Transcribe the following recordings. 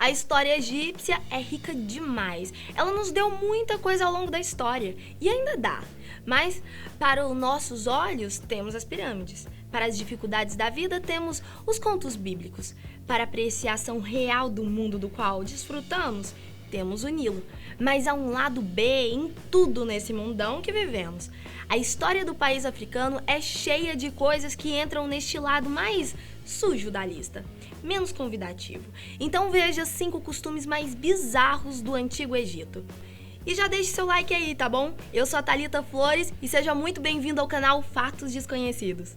A história egípcia é rica demais. Ela nos deu muita coisa ao longo da história e ainda dá. Mas, para os nossos olhos, temos as pirâmides. Para as dificuldades da vida, temos os contos bíblicos. Para a apreciação real do mundo do qual desfrutamos, temos o Nilo. Mas há um lado B em tudo nesse mundão que vivemos. A história do país africano é cheia de coisas que entram neste lado mais sujo da lista, menos convidativo. Então veja 5 costumes mais bizarros do Antigo Egito. E já deixe seu like aí, tá bom? Eu sou a Thalita Flores e seja muito bem-vindo ao canal Fatos Desconhecidos.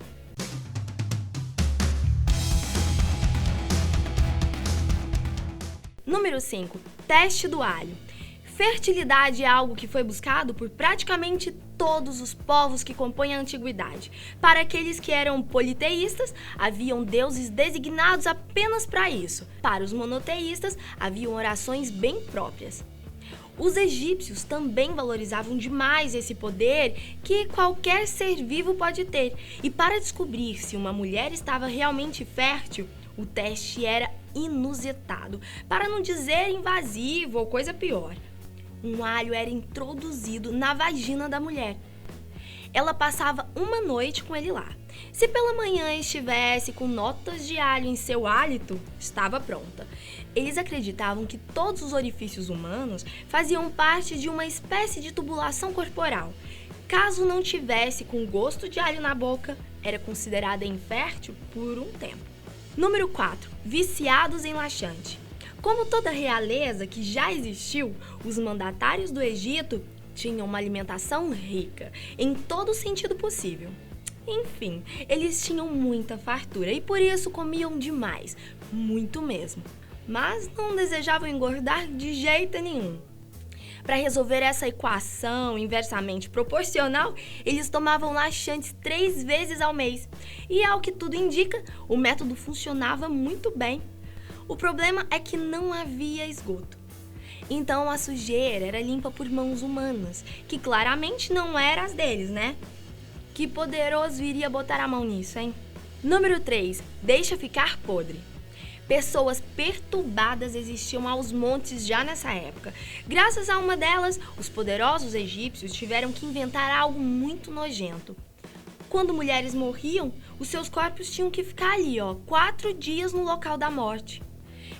Número 5. Teste do alho. Fertilidade é algo que foi buscado por praticamente todos os povos que compõem a antiguidade. Para aqueles que eram politeístas, haviam deuses designados apenas para isso. Para os monoteístas, haviam orações bem próprias. Os egípcios também valorizavam demais esse poder que qualquer ser vivo pode ter. E para descobrir se uma mulher estava realmente fértil, o teste era inusitado, para não dizer invasivo ou coisa pior. Um alho era introduzido na vagina da mulher. Ela passava uma noite com ele lá. Se pela manhã estivesse com notas de alho em seu hálito, estava pronta. Eles acreditavam que todos os orifícios humanos faziam parte de uma espécie de tubulação corporal. Caso não tivesse com gosto de alho na boca, era considerada infértil por um tempo. Número 4. Viciados em laxante. Como toda realeza que já existiu, os mandatários do Egito tinham uma alimentação rica, em todo sentido possível. Enfim, eles tinham muita fartura e por isso comiam demais, muito mesmo. Mas não desejavam engordar de jeito nenhum. Para resolver essa equação inversamente proporcional, eles tomavam laxantes 3 vezes ao mês. E ao que tudo indica, o método funcionava muito bem. O problema é que não havia esgoto. Então a sujeira era limpa por mãos humanas, que claramente não eram as deles, né? Que poderoso iria botar a mão nisso, hein? Número 3. Deixa ficar podre. Pessoas perturbadas existiam aos montes já nessa época. Graças a uma delas, os poderosos egípcios tiveram que inventar algo muito nojento. Quando mulheres morriam, os seus corpos tinham que ficar ali, 4 dias no local da morte.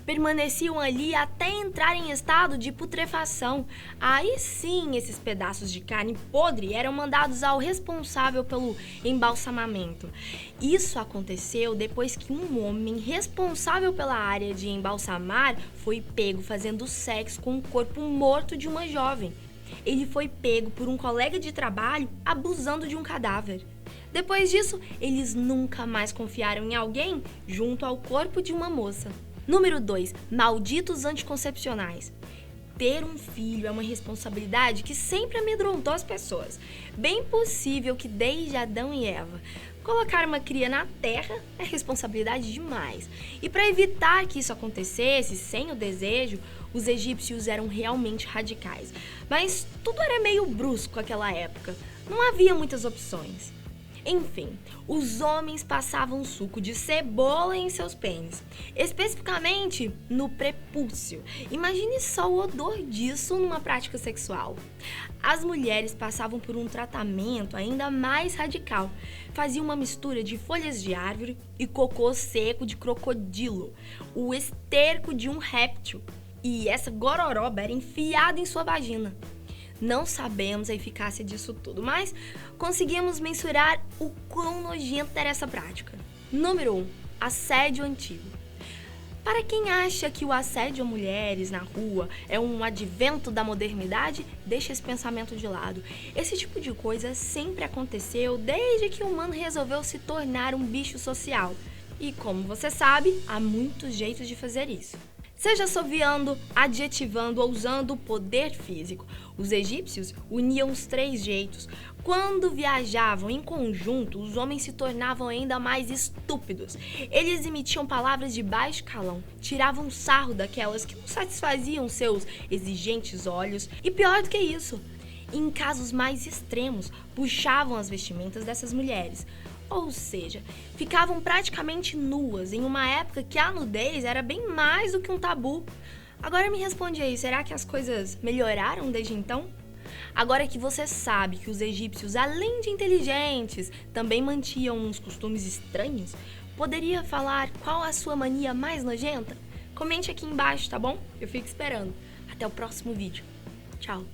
Permaneciam ali até entrar em estado de putrefação. Aí sim, esses pedaços de carne podre eram mandados ao responsável pelo embalsamamento. Isso aconteceu depois que um homem responsável pela área de embalsamar foi pego fazendo sexo com o corpo morto de uma jovem. Ele foi pego por um colega de trabalho abusando de um cadáver. Depois disso, eles nunca mais confiaram em alguém junto ao corpo de uma moça. Número 2. Malditos anticoncepcionais. Ter um filho é uma responsabilidade que sempre amedrontou as pessoas. Bem possível que desde Adão e Eva. Colocar uma cria na terra é responsabilidade demais. E para evitar que isso acontecesse sem o desejo, os egípcios eram realmente radicais. Mas tudo era meio brusco naquela época. Não havia muitas opções. Enfim, os homens passavam suco de cebola em seus pênis, especificamente no prepúcio. Imagine só o odor disso numa prática sexual. As mulheres passavam por um tratamento ainda mais radical. Faziam uma mistura de folhas de árvore e cocô seco de crocodilo, o esterco de um réptil. E essa gororoba era enfiada em sua vagina. Não sabemos a eficácia disso tudo, mas conseguimos mensurar o quão nojenta era essa prática. Número 1. Assédio antigo. Para quem acha que o assédio a mulheres na rua é um advento da modernidade, deixa esse pensamento de lado. Esse tipo de coisa sempre aconteceu desde que o humano resolveu se tornar um bicho social. E como você sabe, há muitos jeitos de fazer isso. Seja assoviando, adjetivando ou usando o poder físico. Os egípcios uniam os 3 jeitos. Quando viajavam em conjunto, os homens se tornavam ainda mais estúpidos. Eles emitiam palavras de baixo calão, tiravam sarro daquelas que não satisfaziam seus exigentes olhos. E pior do que isso, em casos mais extremos, puxavam as vestimentas dessas mulheres. Ou seja, ficavam praticamente nuas em uma época que a nudez era bem mais do que um tabu. Agora me responde aí, será que as coisas melhoraram desde então? Agora que você sabe que os egípcios, além de inteligentes, também mantinham uns costumes estranhos, poderia falar qual a sua mania mais nojenta? Comente aqui embaixo, tá bom? Eu fico esperando. Até o próximo vídeo. Tchau!